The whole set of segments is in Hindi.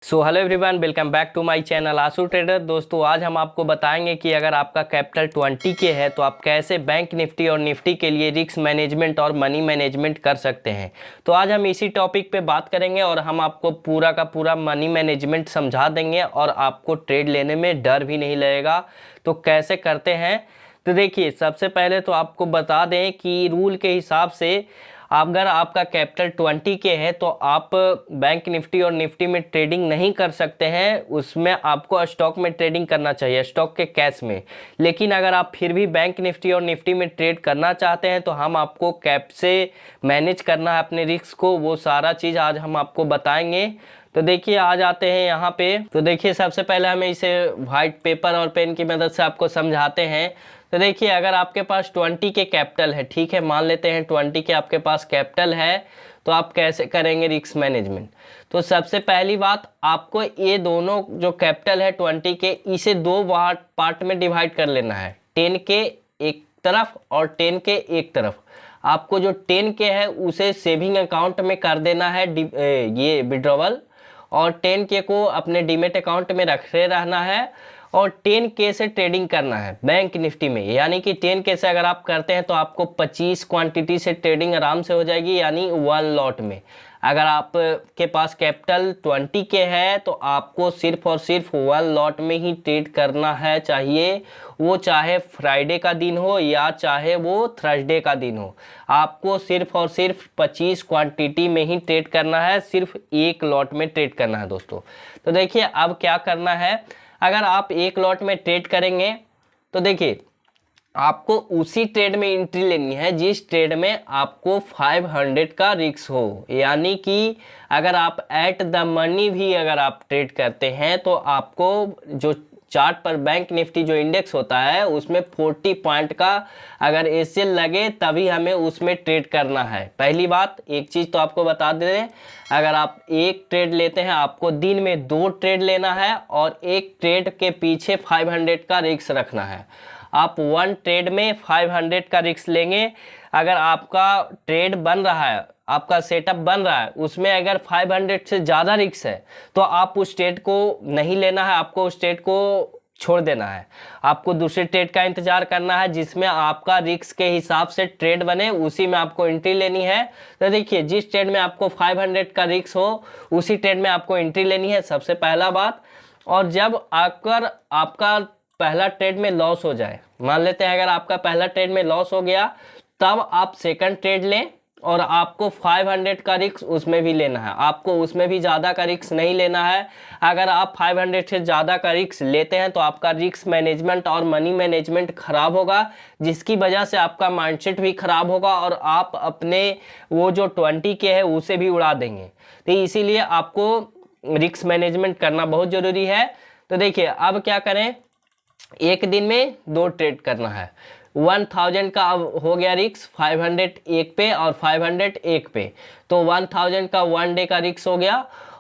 So hello everyone, welcome back to my channel Ashu trader. दोस्तों, आज हम आपको बताएंगे कि अगर आपका कैपिटल 20 के है तो आप कैसे बैंक निफ्टी और निफ्टी के लिए रिस्क मैनेजमेंट और मनी मैनेजमेंट कर सकते हैं। तो आज हम इसी टॉपिक पे बात करेंगे और हम आपको पूरा का पूरा मनी मैनेजमेंट समझा देंगे और आपको ट्रेड लेने में डर भी नहीं लगेगा। तो कैसे करते हैं, तो देखिए, सबसे पहले तो आपको बता दें कि रूल के हिसाब से अगर आपका कैपिटल 20 के है तो आप बैंक निफ्टी और निफ्टी में ट्रेडिंग नहीं कर सकते हैं। उसमें आपको स्टॉक में ट्रेडिंग करना चाहिए, स्टॉक के कैश में। लेकिन अगर आप फिर भी बैंक निफ्टी और निफ्टी में ट्रेड करना चाहते हैं तो हम आपको कैप से मैनेज करना है अपने रिस्क को, वो सारा चीज़ आज हम आपको बताएंगे। तो देखिए, आ जाते हैं यहाँ पे। तो देखिए, सबसे पहले हमें इसे व्हाइट पेपर और पेन की मदद से आपको समझाते हैं। तो देखिए, अगर आपके पास 20 के कैपिटल है, ठीक है, मान लेते हैं 20 के आपके पास कैपिटल है, तो आप कैसे करेंगे रिस्क मैनेजमेंट। तो सबसे पहली बात, आपको ये दोनों जो कैपिटल है 20 के, इसे दो पार्ट में डिवाइड कर लेना है। 10 के एक तरफ और 10 के एक तरफ। आपको जो 10 के है उसे सेविंग अकाउंट में कर देना है, ये विड्रॉवल, और 10 के को अपने डीमेट अकाउंट में रखे रहना है। और 10 के से ट्रेडिंग करना है बैंक निफ्टी में, यानी कि 10 के से अगर आप करते हैं तो आपको 25 क्वांटिटी से ट्रेडिंग आराम से हो जाएगी, यानी 1 लॉट में। अगर आप के पास कैपिटल 20 के है तो आपको सिर्फ और सिर्फ 1 लॉट में ही ट्रेड करना है चाहिए, वो चाहे फ्राइडे का दिन हो या चाहे वो थर्सडे का दिन हो। आपको सिर्फ और सिर्फ 25 क्वांटिटी में ही ट्रेड करना है, सिर्फ 1 लॉट में ट्रेड करना है दोस्तों। तो देखिए, अब क्या करना है, अगर आप 1 लॉट में ट्रेड करेंगे तो देखिए, आपको उसी ट्रेड में एंट्री लेनी है जिस ट्रेड में आपको 500 का रिस्क हो। यानी कि अगर आप एट द मनी भी अगर आप ट्रेड करते हैं तो आपको जो चार्ट पर बैंक निफ्टी जो इंडेक्स होता है उसमें 40 पॉइंट का अगर एसएल लगे तभी हमें उसमें ट्रेड करना है। पहली बात, एक चीज़ तो आपको बता दें, अगर आप एक ट्रेड लेते हैं आपको दिन में 2 ट्रेड लेना है और एक ट्रेड के पीछे 500 का रिस्क रखना है। आप 1 ट्रेड में 500 का रिस्क लेंगे। अगर आपका ट्रेड बन रहा है, आपका सेटअप बन रहा है, उसमें अगर 500 से ज़्यादा रिस्क है तो आप उस ट्रेड को नहीं लेना है, आपको उस ट्रेड को छोड़ देना है। आपको दूसरे ट्रेड का इंतजार करना है जिसमें आपका रिस्क के हिसाब से ट्रेड बने, उसी में आपको एंट्री लेनी है। तो देखिए, जिस ट्रेड में आपको 500 का रिस्क हो उसी ट्रेड में आपको एंट्री लेनी है, सबसे पहला बात। और जब आपका पहला ट्रेड में लॉस हो जाए, मान लेते हैं अगर आपका पहला ट्रेड में लॉस हो गया, तब आप सेकंड ट्रेड लें और आपको 500 का रिस्क उसमें भी लेना है। आपको उसमें भी ज़्यादा का रिस्क नहीं लेना है। अगर आप 500 से ज़्यादा का रिस्क लेते हैं तो आपका रिस्क मैनेजमेंट और मनी मैनेजमेंट खराब होगा, जिसकी वजह से आपका माइंडसेट भी खराब होगा और आप अपने वो जो 20 के है उसे भी उड़ा देंगे। तो इसीलिए आपको रिस्क मैनेजमेंट करना बहुत ज़रूरी है। तो देखिए, अब क्या करें, एक दिन में 2 ट्रेड करना है। 1000 का अब हो गया रिस्क, 500 एक पे और 500 एक पे, तो 1000 का 1 डे का रिस्क हो गया।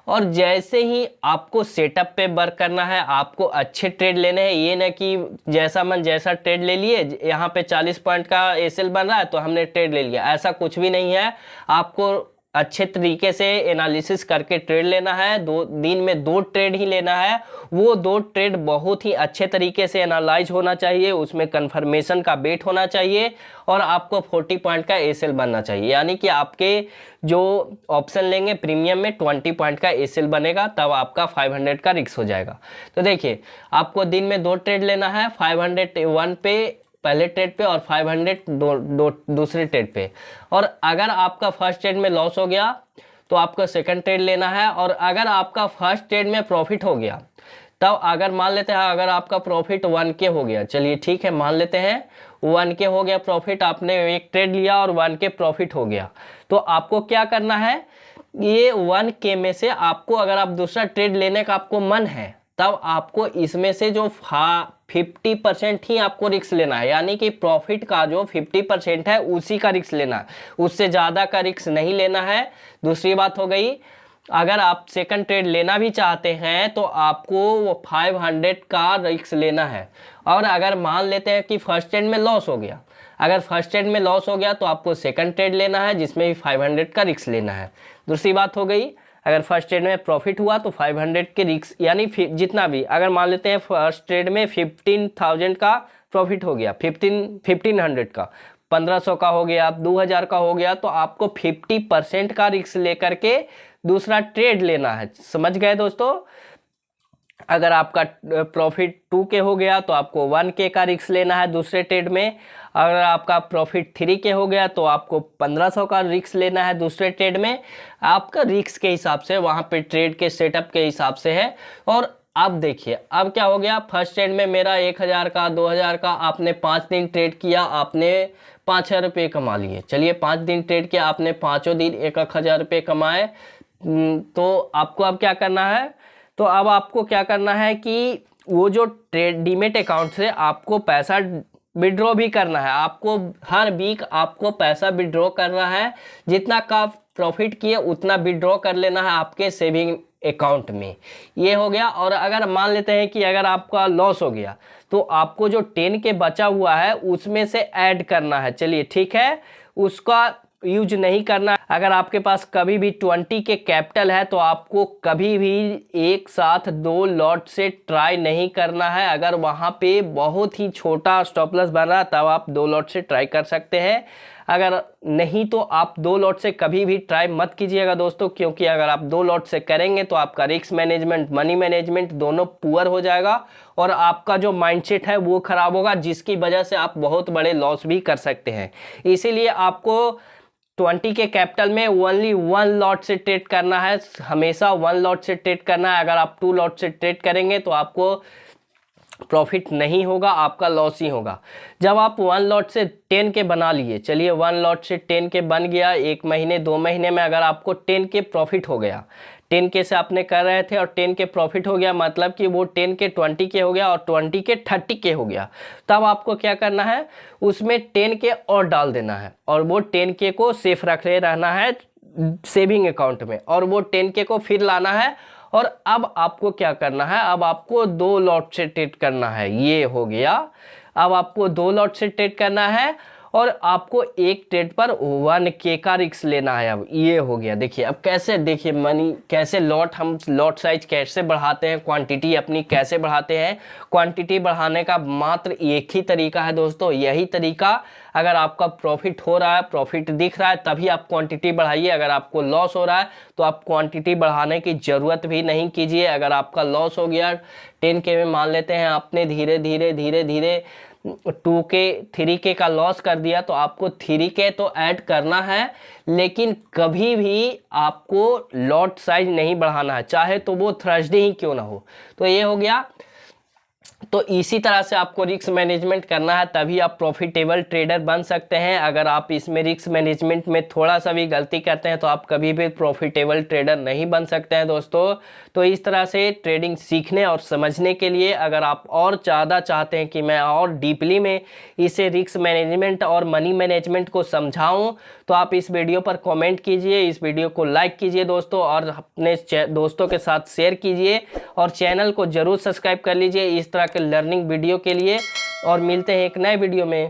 और जैसे ही आपको सेटअप पे वर्क करना है, आपको अच्छे ट्रेड लेने हैं। ये ना कि जैसा मन जैसा ट्रेड ले लिए, यहाँ पे 40 पॉइंट का एसएल बन रहा है तो हमने ट्रेड ले लिया, ऐसा कुछ भी नहीं है। आपको अच्छे तरीके से एनालिसिस करके ट्रेड लेना है। दिन में 2 ट्रेड ही लेना है। वो 2 ट्रेड बहुत ही अच्छे तरीके से एनालाइज होना चाहिए, उसमें कंफर्मेशन का वेट होना चाहिए और आपको 40 पॉइंट का एसएल बनना चाहिए। यानी कि आपके जो ऑप्शन लेंगे प्रीमियम में 20 पॉइंट का एसएल बनेगा, तब आपका 500 का रिस्क हो जाएगा। तो देखिए, आपको दिन में 2 ट्रेड लेना है, 501 पे पहले ट्रेड पे और 500 दूसरे ट्रेड पे। और अगर आपका फर्स्ट ट्रेड में लॉस हो गया तो आपको सेकंड ट्रेड लेना है। और अगर आपका फर्स्ट ट्रेड में प्रॉफिट हो गया, तब अगर मान लेते हैं अगर आपका प्रॉफिट 1K हो गया, चलिए ठीक है, मान लेते हैं 1K हो गया प्रॉफिट, आपने एक ट्रेड लिया और 1K प्रॉफिट हो गया, तो आपको क्या करना है, ये 1K में से आपको अगर आप दूसरा ट्रेड लेने का आपको मन है तब आपको इसमें से जो 50% ही आपको रिस्क लेना है। यानी कि प्रॉफिट का जो 50% है उसी का रिस्क लेना है, उससे ज़्यादा का रिस्क नहीं लेना है। दूसरी बात हो गई, अगर आप सेकंड ट्रेड लेना भी चाहते हैं तो आपको वो 500 का रिस्क लेना है। और अगर मान लेते हैं कि फर्स्ट ट्रेड में लॉस हो गया, अगर फर्स्ट ट्रेड में लॉस हो गया तो आपको सेकंड ट्रेड लेना है जिसमें भी 500 का रिस्क लेना है। दूसरी बात हो गई, अगर फर्स्ट ट्रेड में प्रॉफिट हुआ तो 500 के रिस्क, यानी जितना भी, अगर मान लेते हैं फर्स्ट ट्रेड में 15,000 का प्रॉफिट हो गया, 1500 का, 1500 का हो गया, 2000 का हो गया, तो आपको 50% का रिस्क लेकर के दूसरा ट्रेड लेना है। समझ गए दोस्तों? अगर आपका प्रॉफिट 2K हो गया तो आपको 1K का रिस्क लेना है दूसरे ट्रेड में। अगर आपका प्रॉफिट 3K हो गया तो आपको 1500 का रिस्क लेना है दूसरे ट्रेड में। आपका रिस्क के हिसाब से वहाँ पे ट्रेड के सेटअप के हिसाब से है। और अब देखिए अब क्या हो गया, फर्स्ट ट्रेड में मेरा 1000 का 2000 का, आपने 5 दिन ट्रेड किया, आपने 5000 रुपये कमा लिए। चलिए 5 दिन ट्रेड किया, आपने पाँचों दिन 1000 रुपये कमाए। तो आपको अब क्या करना है, तो अब आपको क्या करना है कि वो जो ट्रेड डीमेट अकाउंट से आपको पैसा विड्रॉ भी करना है। आपको हर वीक आपको पैसा विड्रॉ करना है, जितना का प्रॉफिट किए उतना विड्रॉ कर लेना है आपके सेविंग अकाउंट में। ये हो गया। और अगर मान लेते हैं कि अगर आपका लॉस हो गया तो आपको जो 10K बचा हुआ है उसमें से ऐड करना है। चलिए ठीक है, उसका यूज नहीं करना। अगर आपके पास कभी भी 20 के कैपिटल है तो आपको कभी भी एक साथ 2 लॉट से ट्राई नहीं करना है। अगर वहाँ पे बहुत ही छोटा स्टॉप लॉस बन रहा तब आप 2 लॉट से ट्राई कर सकते हैं, अगर नहीं तो आप 2 लॉट से कभी भी ट्राई मत कीजिएगा दोस्तों, क्योंकि अगर आप 2 लॉट से करेंगे तो आपका रिस्क मैनेजमेंट, मनी मैनेजमेंट दोनों पुअर हो जाएगा और आपका जो माइंडसेट है वो खराब होगा, जिसकी वजह से आप बहुत बड़े लॉस भी कर सकते हैं। इसीलिए आपको 20 के कैपिटल में ओनली 1 लॉट से ट्रेड करना है, हमेशा 1 लॉट से ट्रेड करना है। अगर आप 2 लॉट से ट्रेड करेंगे तो आपको प्रॉफिट नहीं होगा, आपका लॉस ही होगा। जब आप 1 लॉट से 10K बना लिए, चलिए 1 लॉट से 10K बन गया, 1 महीने 2 महीने में अगर आपको 10K प्रॉफिट हो गया, 10K से आपने कर रहे थे और 10K प्रॉफिट हो गया, मतलब कि वो 10K 20K हो गया और 20K 30K हो गया। तब आपको क्या करना है, उसमें 10K और डाल देना है और वो 10K को सेफ रखे रहना है सेविंग अकाउंट में, और वो 10K को फिर लाना है। और अब आपको क्या करना है, अब आपको 2 लॉट से ट्रेड करना है। ये हो गया, अब आपको 2 लॉट से ट्रेड करना है और आपको एक ट्रेड पर 1K का रिस्क लेना है। अब ये हो गया। देखिए अब कैसे, देखिए मनी कैसे हम लॉट साइज कैसे बढ़ाते हैं, क्वांटिटी अपनी कैसे बढ़ाते हैं। क्वांटिटी बढ़ाने का मात्र एक ही तरीका है दोस्तों, यही तरीका। अगर आपका प्रॉफिट हो रहा है, प्रॉफिट दिख रहा है, तभी आप क्वांटिटी बढ़ाइए। अगर आपको लॉस हो रहा है तो आप क्वांटिटी बढ़ाने की ज़रूरत भी नहीं कीजिए। अगर आपका लॉस हो गया 10K में, मान लेते हैं आपने धीरे धीरे 2K 3K का लॉस कर दिया, तो आपको 3K तो ऐड करना है, लेकिन कभी भी आपको लॉट साइज नहीं बढ़ाना है, चाहे तो वो थर्सडे ही क्यों ना हो। तो ये हो गया। तो इसी तरह से आपको रिस्क मैनेजमेंट करना है, तभी आप प्रॉफिटेबल ट्रेडर बन सकते हैं। अगर आप इसमें रिस्क मैनेजमेंट में थोड़ा सा भी गलती करते हैं तो आप कभी भी प्रॉफिटेबल ट्रेडर नहीं बन सकते हैं दोस्तों। तो इस तरह से ट्रेडिंग सीखने और समझने के लिए, अगर आप और ज़्यादा चाहते हैं कि मैं और डीपली में इसे रिस्क मैनेजमेंट और मनी मैनेजमेंट को समझाऊं, तो आप इस वीडियो पर कमेंट कीजिए, इस वीडियो को लाइक कीजिए दोस्तों, और अपने दोस्तों के साथ शेयर कीजिए, और चैनल को ज़रूर सब्सक्राइब कर लीजिए इस तरह के लर्निंग वीडियो के लिए। और मिलते हैं एक नए वीडियो में।